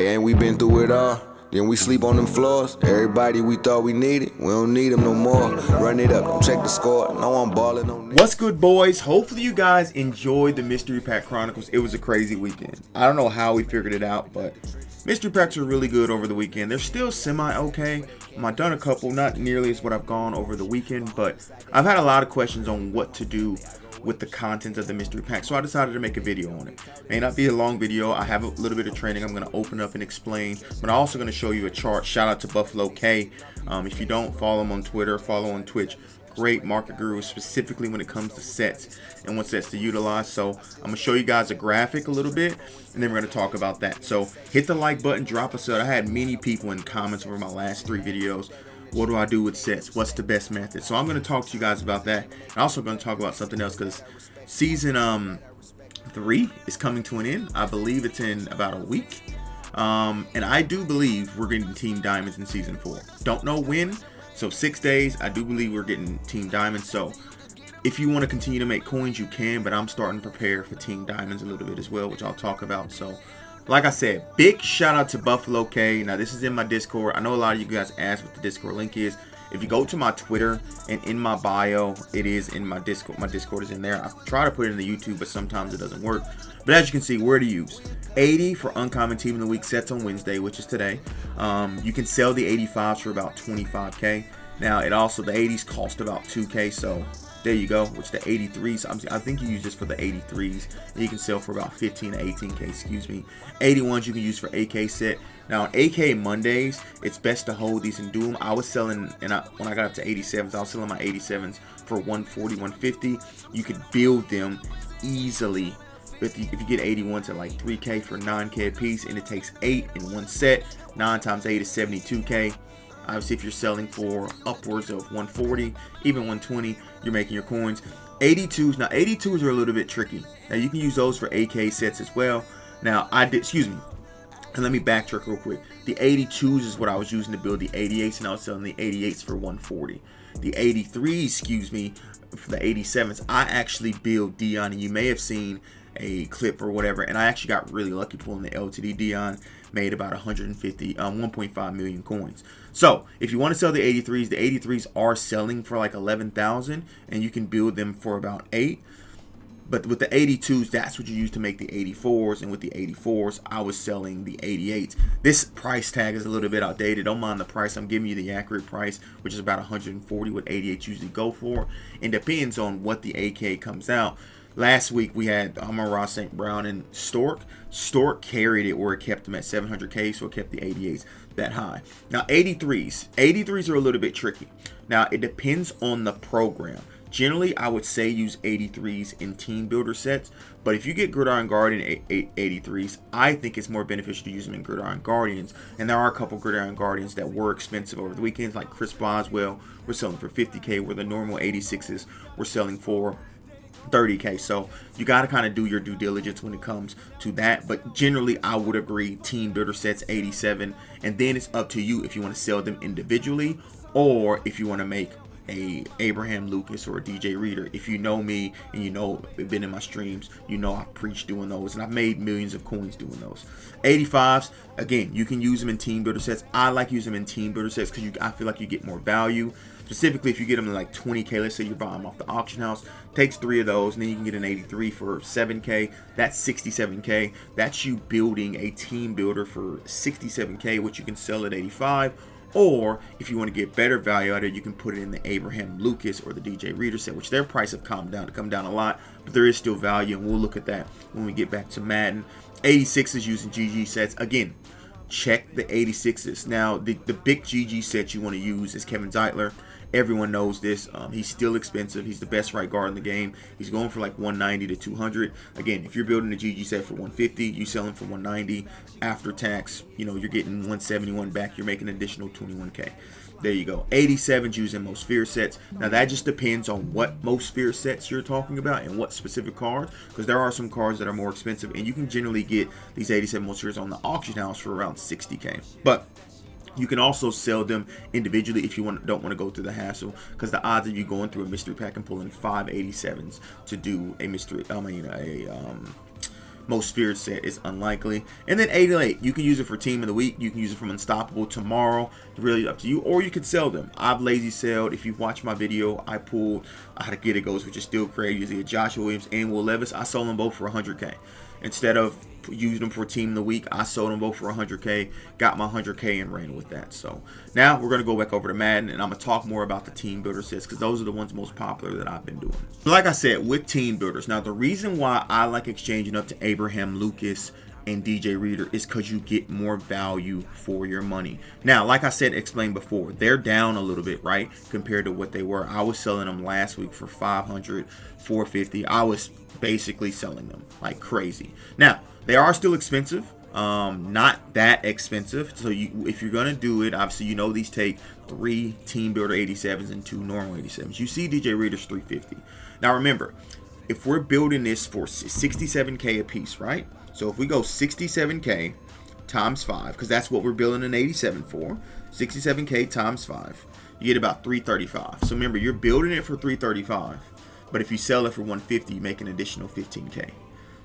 Hey, ain't we been through it all? Then we sleep on them floors. Everybody we thought we needed, we don't need them no more. Run it up, don't check the score. No, I'm balling on. What's good, boys? Hopefully you guys enjoyed the Mystery Pack Chronicles. It was a crazy weekend. I don't know how we figured it out, but mystery packs are really good over the weekend. They're still semi-okay. I've done a couple, not nearly as what I've gone over the weekend, but I've had a lot of questions on what to do with the content of the mystery pack, so I decided to make a video on it. May not be a long video. I have a little bit of training I'm going to open up and explain, but I'm also going to show you a chart. Shout out to Buffalo K. If you don't follow him on Twitter, follow on Twitch. Great market guru, specifically when it comes to sets and what sets to utilize. So I'm going to show you guys a graphic a little bit, and then we're going to talk about that. So hit the like button, drop a sub. I had many people in comments over my last 3 videos. What do I do with sets? What's the best method? So I'm going to talk to you guys about that. I'm also going to talk about something else because season 3 is coming to an end. I believe it's in about a week. And I do believe we're getting Team Diamonds in season 4. Don't know when. So 6 days, I do believe we're getting Team Diamonds. So if you want to continue to make coins, you can. But I'm starting to prepare for Team Diamonds a little bit as well, which I'll talk about. So like I said, big shout out to Buffalo K. Now, this is in my Discord. I know a lot of you guys asked what the Discord link is. If you go to my Twitter and in my bio, it is in my Discord. My Discord is in there. I try to put it in the YouTube, but sometimes it doesn't work. But as you can see, where to use. 80 for Uncommon Team of the Week sets on Wednesday, which is today. You can sell the 85s for about 25K. Now, the 80s cost about 2K, so there you go, which the 83s, I think you use this for the 83s, and you can sell for about 15 to 18K, excuse me. 81s you can use for AK set. Now, on AK Mondays, it's best to hold these and do them. I was selling, when I got up to 87s, I was selling my 87s for 140, 150. You could build them easily. If you get 81s at like 3K for 9K a piece, and it takes 8 in one set, 9 times 8 is 72K. Obviously, if you're selling for upwards of 140, even 120, you're making your coins. 82s, now 82s are a little bit tricky. Now you can use those for AK sets as well. Now and let me backtrack real quick. The 82s is what I was using to build the 88s, and I was selling the 88s for 140. The 83s, excuse me, for the 87s, I actually build Dion, and you may have seen a clip or whatever, and I actually got really lucky pulling the LTD Dion, made about 1.5 million coins. So if you want to sell the 83s, the 83s are selling for like 11,000, and you can build them for about 8. But with the 82s, that's what you use to make the 84s, and with the 84s, I was selling the 88s. This price tag is a little bit outdated. Don't mind the price. I'm giving you the accurate price, which is about 140, what 88s usually go for. It depends on what the AK comes out. Last week we had Amon-Ra St. Brown and Stork. Stork carried it where it kept them at 700K, so it kept the 88s that high. Now 83s are a little bit tricky. Now it depends on the program. Generally, I would say use 83s in team builder sets, but if you get Gridiron Guardian 83s, I think it's more beneficial to use them in Gridiron Guardians. And there are a couple Gridiron Guardians that were expensive over the weekends, like Chris Boswell, we're selling for 50K, where the normal 86s were selling for 30K. So you got to kind of do your due diligence when it comes to that, but generally I would agree team builder sets 87, and then it's up to you if you want to sell them individually or if you want to make a Abraham Lucas or a DJ Reader. If you know me and you know been in my streams, you know I preach doing those, and I've made millions of coins doing those. 85s, again, you can use them in team builder sets. I like using them in team builder sets because I feel like you get more value. Specifically, if you get them to like 20K, let's say you're buying them off the auction house, takes 3 of those, and then you can get an 83 for 7K. That's 67K. That's you building a team builder for 67K, which you can sell at 85. Or if you want to get better value out of it, you can put it in the Abraham Lucas or the DJ Reader set, which their price have come down a lot, but there is still value, and we'll look at that when we get back to Madden. 86s using GG sets. Again, check the 86s. Now, the big GG set you want to use is Kevin Zeitler. Everyone knows this. He's still expensive. He's the best right guard in the game. He's going for like 190 to 200. Again, if you're building a GG set for 150, you sell him for 190. After tax, you're getting 171 back. You're making an additional 21K. There you go. 87s using most fear sets. Now that just depends on what most fear sets you're talking about and what specific cards, because there are some cards that are more expensive, and you can generally get these 87 most fears on the auction house for around 60K. But you can also sell them individually if you don't want to go through the hassle, because the odds of you going through a mystery pack and pulling 5 87s to do a Most feared set is unlikely. And then 808, you can use it for team of the week. You can use it from Unstoppable tomorrow. Really up to you. Or you could sell them. I've lazy sold. If you've watched my video, I pulled how to get it goes, which is still crazy. Joshua Williams and Will Levis. I sold them both for 100K. Instead of using them for team of the week, I sold them both for 100K, got my 100K and ran with that. So now we're going to go back over to Madden, and I'm going to talk more about the team builder sets because those are the ones most popular that I've been doing. Like I said, with team builders, now the reason why I like exchanging up to Abraham Lucas and DJ Reader is because you get more value for your money. Now, like I said, explained before, they're down a little bit, right, compared to what they were. I was selling them last week for 500, 450. I was basically selling them like crazy. Now, they are still expensive, not that expensive. So if you're gonna do it, obviously you know these take 3 team builder 87s and 2 normal 87s. You see DJ Reader's 350. Now remember, if we're building this for 67K a piece, right? So if we go 67K times 5, because that's what we're building an 87 for, 67K times 5, you get about 335. So remember, you're building it for 335, but if you sell it for 150, you make an additional 15K.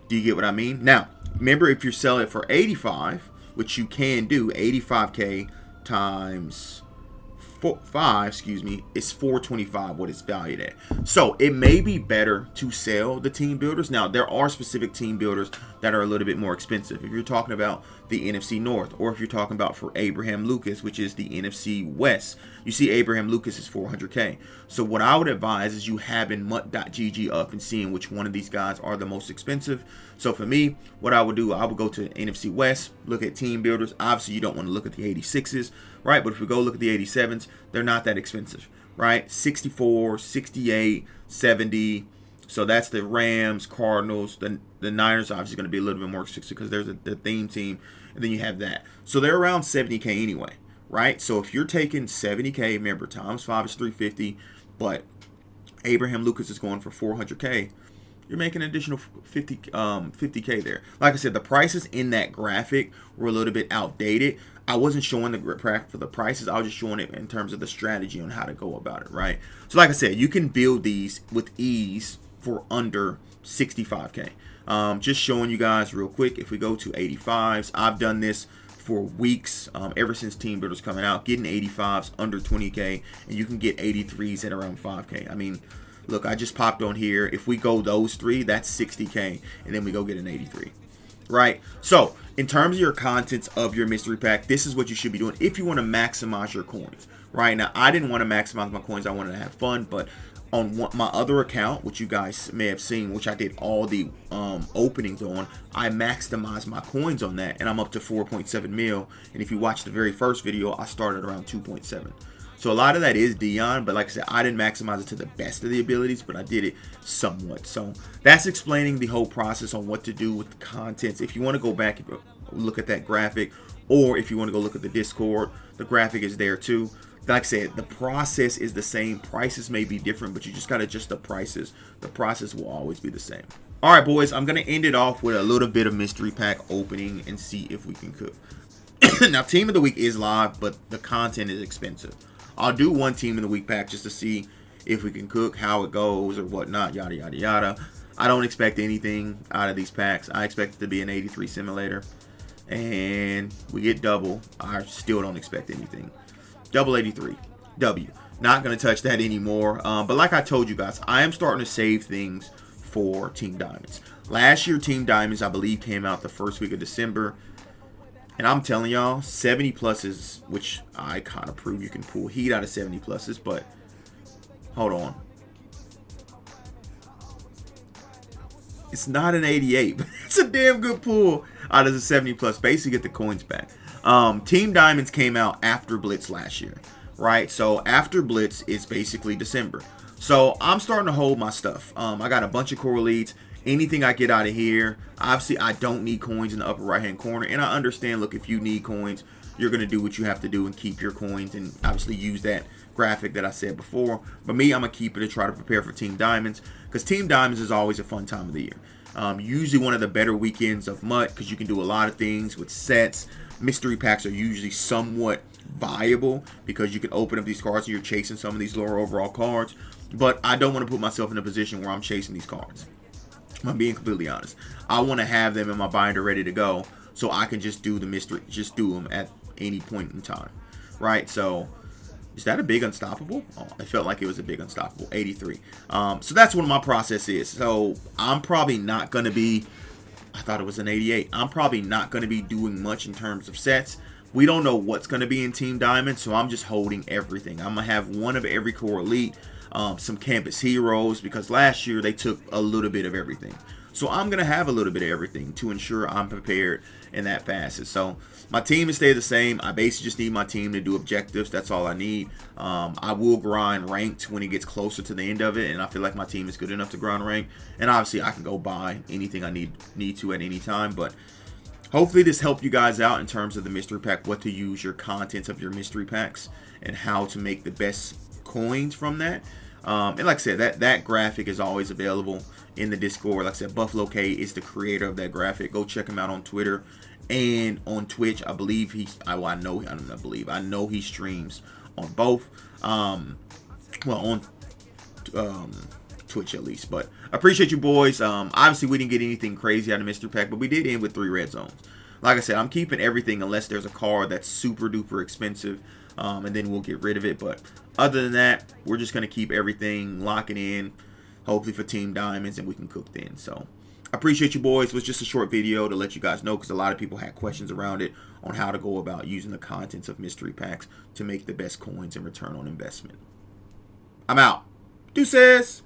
Do you get what I mean? Now, remember, if you're selling it for 85, which you can do, 85K times 5, is 425 what it's valued at. So it may be better to sell the team builders. Now, there are specific team builders that are a little bit more expensive. If you're talking about the NFC North, or if you're talking about for Abraham Lucas, which is the NFC West, you see Abraham Lucas is 400K. So what I would advise is you having mutt.gg up and seeing which one of these guys are the most expensive. So for me, what I would do, I would go to NFC West, look at team builders. Obviously, you don't want to look at the 86s, right? But if we go look at the 87s, they're not that expensive, right? 64, 68, 70. So that's the Rams, Cardinals. The Niners are obviously going to be a little bit more expensive because there's the theme team. And then you have that. So they're around 70K anyway, right? So if you're taking 70K, remember, times 5 is 350, but Abraham Lucas is going for 400K. You're making an additional 50K there. Like I said, the prices in that graphic were a little bit outdated. I wasn't showing the graph for the prices. I was just showing it in terms of the strategy on how to go about it, right? So like I said, you can build these with ease for under 65K. Just showing you guys real quick. If we go to 85s, I've done this for weeks, ever since Team Builder's coming out, getting 85s under 20K, and you can get 83s at around 5K. I mean, look, I just popped on here. If we go those 3, that's 60K, and then we go get an 83, right? So in terms of your contents of your mystery pack, this is what you should be doing if you want to maximize your coins, right? Now, I didn't want to maximize my coins. I wanted to have fun, but on my other account, which you guys may have seen, which I did all the openings on, I maximized my coins on that, and I'm up to 4.7 mil. And if you watch the very first video, I started around 2.7. So a lot of that is Dion, but like I said, I didn't maximize it to the best of the abilities, but I did it somewhat. So that's explaining the whole process on what to do with the contents. If you want to go back and look at that graphic, or if you want to go look at the Discord, the graphic is there too. Like I said, the process is the same. Prices may be different, but you just got to adjust the prices. The process will always be the same. All right, boys, I'm going to end it off with a little bit of mystery pack opening and see if we can cook. Now, Team of the Week is live, but the content is expensive. I'll do one Team of the Week pack just to see if we can cook, how it goes, or whatnot, yada, yada, yada. I don't expect anything out of these packs. I expect it to be an 83 simulator. And we get double. I still don't expect anything. Double 83. W. Not going to touch that anymore. But like I told you guys, I am starting to save things for Team Diamonds. Last year, Team Diamonds, I believe, came out the first week of December. And I'm telling y'all, 70 pluses, which I kind of prove you can pull heat out of 70 pluses. But hold on. It's not an 88, but it's a damn good pull out of the 70 plus. Basically, get the coins back. Team Diamonds came out after Blitz last year, right? So after Blitz, it's basically December. So I'm starting to hold my stuff. I got a bunch of core leads. Anything I get out of here, obviously I don't need coins in the upper right hand corner. And I understand, look, if you need coins, you're going to do what you have to do and keep your coins and obviously use that graphic that I said before. But me, I'm going to keep it and try to prepare for Team Diamonds, because Team Diamonds is always a fun time of the year. Usually one of the better weekends of MUT, because you can do a lot of things with sets. Mystery packs are usually somewhat viable because you can open up these cards and you're chasing some of these lower overall cards. But I don't want to put myself in a position where I'm chasing these cards. I'm being completely honest. I want to have them in my binder ready to go so I can just do the mystery, just do them at any point in time, right? So is that a big unstoppable? Oh, I felt like it was a big unstoppable. 83. So that's what my process is. So I'm probably not going to be, I thought it was an 88. I'm probably not going to be doing much in terms of sets. We don't know what's going to be in Team Diamond, so I'm just holding everything. I'm going to have one of every core elite, some campus heroes, because last year they took a little bit of everything. So I'm going to have a little bit of everything to ensure I'm prepared in that facet. So my team has stayed the same. I basically just need my team to do objectives. That's all I need. I will grind ranked when it gets closer to the end of it, and I feel like my team is good enough to grind ranked. And obviously I can go buy anything I need to at any time, but hopefully this helped you guys out in terms of the mystery pack, what to use your contents of your mystery packs, and how to make the best coins from that. And like I said, that graphic is always available in the Discord. Like I said, Buffalo K is the creator of that graphic. Go check him out on Twitter and on Twitch. I believe I know he streams on both. On Twitch at least. But I appreciate you boys. Obviously we didn't get anything crazy out of mystery pack, but we did end with 3 red zones. Like I said, I'm keeping everything unless there's a card that's super duper expensive, and then we'll get rid of it. But other than that, we're just going to keep everything locking in, hopefully for Team Diamonds, and we can cook then. So I appreciate you boys. It was just a short video to let you guys know, because a lot of people had questions around it on how to go about using the contents of mystery packs to make the best coins and return on investment. I'm out. Deuces.